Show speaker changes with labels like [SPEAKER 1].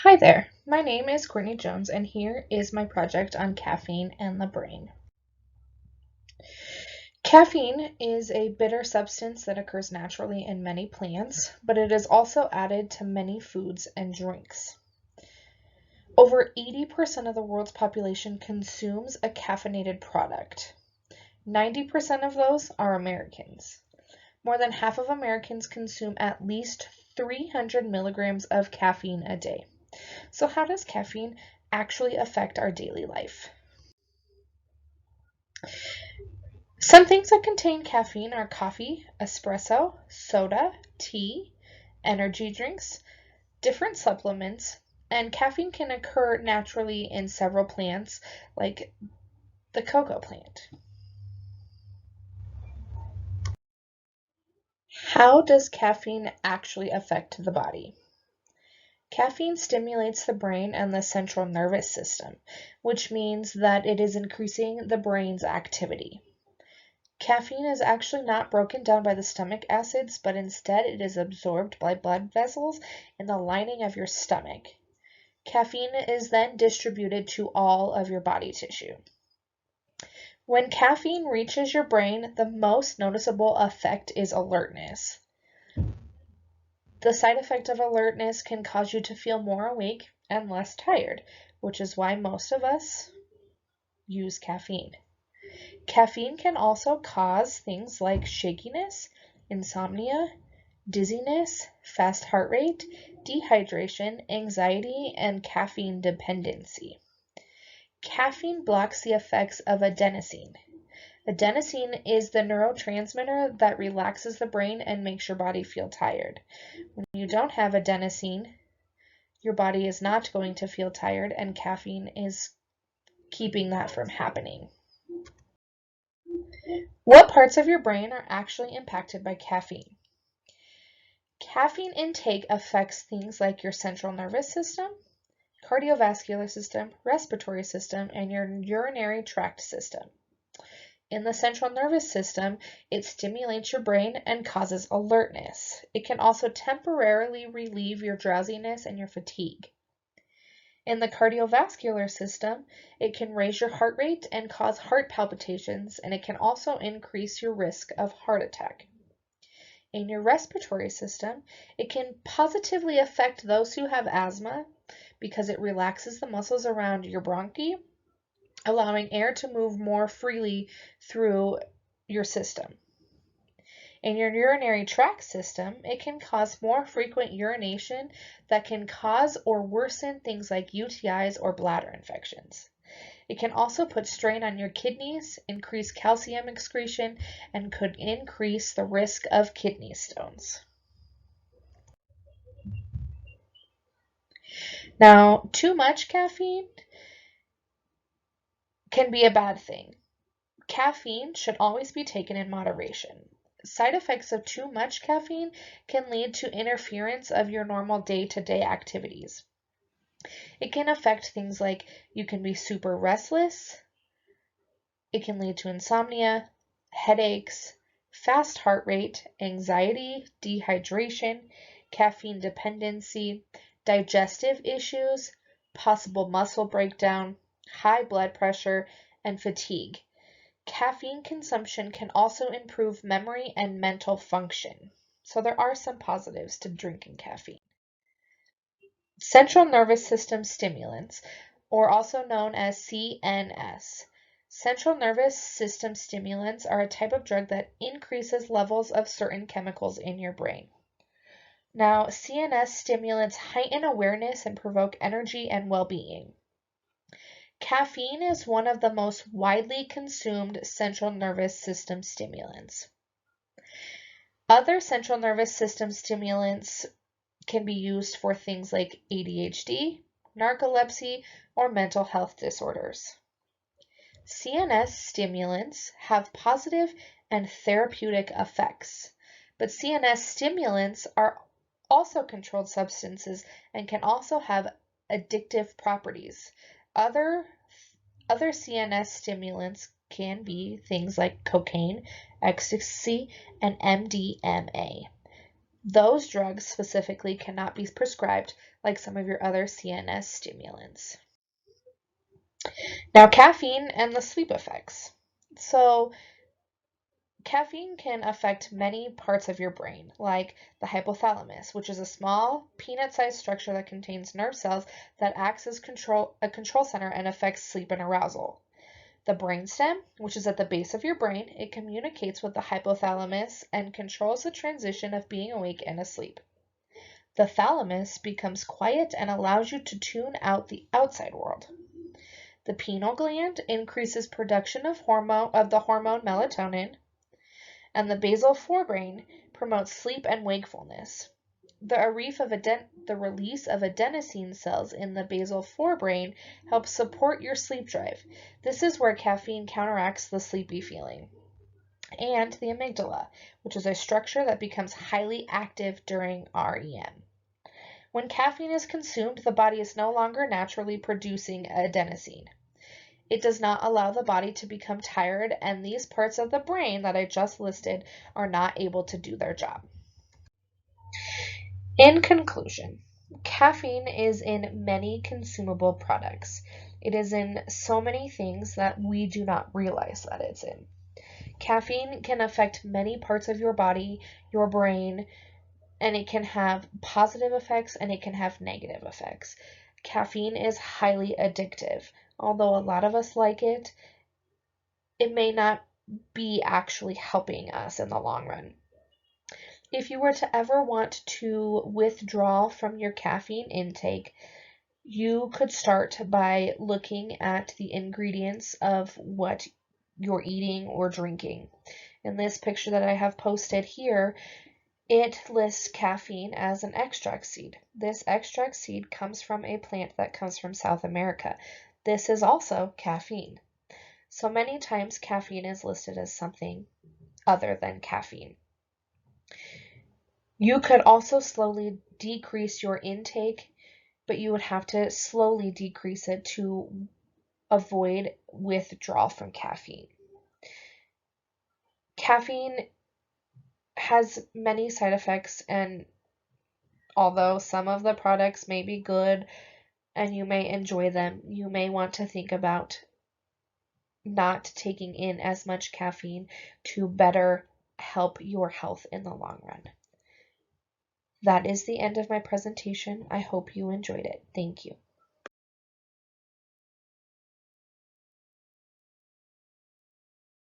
[SPEAKER 1] Hi there, my name is Courtney Jones, and here is my project on caffeine and the brain. Caffeine is a bitter substance that occurs naturally in many plants, but it is also added to many foods and drinks. Over 80% of the world's population consumes a caffeinated product. 90% of those are Americans. More than half of Americans consume at least 300 milligrams of caffeine a day. So how does caffeine actually affect our daily life? Some things that contain caffeine are coffee, espresso, soda, tea, energy drinks, different supplements, and caffeine can occur naturally in several plants like the cocoa plant. How does caffeine actually affect the body? Caffeine stimulates the brain and the central nervous system, which means that it is increasing the brain's activity. Caffeine is actually not broken down by the stomach acids, but instead it is absorbed by blood vessels in the lining of your stomach. Caffeine is then distributed to all of your body tissue. When caffeine reaches your brain, the most noticeable effect is alertness. The side effect of alertness can cause you to feel more awake and less tired, which is why most of us use caffeine. Caffeine can also cause things like shakiness, insomnia, dizziness, fast heart rate, dehydration, anxiety, and caffeine dependency. Caffeine blocks the effects of adenosine. Adenosine is the neurotransmitter that relaxes the brain and makes your body feel tired. When you don't have adenosine, your body is not going to feel tired, and caffeine is keeping that from happening. What parts of your brain are actually impacted by caffeine? Caffeine intake affects things like your central nervous system, cardiovascular system, respiratory system, and your urinary tract system. In the central nervous system, it stimulates your brain and causes alertness. It can also temporarily relieve your drowsiness and your fatigue. In the cardiovascular system, it can raise your heart rate and cause heart palpitations, and it can also increase your risk of heart attack. In your respiratory system, it can positively affect those who have asthma because it relaxes the muscles around your bronchi, allowing air to move more freely through your system. In your urinary tract system, it can cause more frequent urination that can cause or worsen things like UTIs or bladder infections. It can also put strain on your kidneys, increase calcium excretion, and could increase the risk of kidney stones. Now, too much caffeine can be a bad thing. Caffeine should always be taken in moderation. Side effects of too much caffeine can lead to interference of your normal day-to-day activities. It can affect things like you can be super restless, it can lead to insomnia, headaches, fast heart rate, anxiety, dehydration, caffeine dependency, digestive issues, possible muscle breakdown, high blood pressure, and fatigue. Caffeine consumption can also improve memory and mental function. So there are some positives to drinking caffeine. Central nervous system stimulants, or also known as CNS. Central nervous system stimulants are a type of drug that increases levels of certain chemicals in your brain. Now, CNS stimulants heighten awareness and provoke energy and well-being. Caffeine is one of the most widely consumed central nervous system stimulants. Other central nervous system stimulants can be used for things like ADHD, narcolepsy, or mental health disorders. CNS stimulants have positive and therapeutic effects, but CNS stimulants are also controlled substances and can also have addictive properties. Other CNS stimulants can be things like cocaine, ecstasy, and MDMA. Those drugs specifically cannot be prescribed like some of your other CNS stimulants. Now, caffeine and the sleep effects. So, caffeine can affect many parts of your brain, like the hypothalamus, which is a small, peanut-sized structure that contains nerve cells that acts as a control center and affects sleep and arousal. The brainstem, which is at the base of your brain, it communicates with the hypothalamus and controls the transition of being awake and asleep. The thalamus becomes quiet and allows you to tune out the outside world. The pineal gland increases production of the hormone melatonin, and the basal forebrain promotes sleep and wakefulness. The release of adenosine cells in the basal forebrain helps support your sleep drive. This is where caffeine counteracts the sleepy feeling. And the amygdala, which is a structure that becomes highly active during REM. When caffeine is consumed, the body is no longer naturally producing adenosine. It does not allow the body to become tired, and these parts of the brain that I just listed are not able to do their job. In conclusion, caffeine is in many consumable products. It is in so many things that we do not realize that it's in. Caffeine can affect many parts of your body, your brain, and it can have positive effects and it can have negative effects. Caffeine is highly addictive. Although a lot of us like it, it may not be actually helping us in the long run. If you were to ever want to withdraw from your caffeine intake, you could start by looking at the ingredients of what you're eating or drinking. In this picture that I have posted here, it lists caffeine as an extract seed. This extract seed comes from a plant that comes from South America. This is also caffeine. So many times caffeine is listed as something other than caffeine. You could also slowly decrease your intake, but you would have to slowly decrease it to avoid withdrawal from caffeine. Caffeine has many side effects, and although some of the products may be good and you may enjoy them, you may want to think about not taking in as much caffeine to better help your health in the long run. That is the end of my presentation. I hope you enjoyed it. Thank you.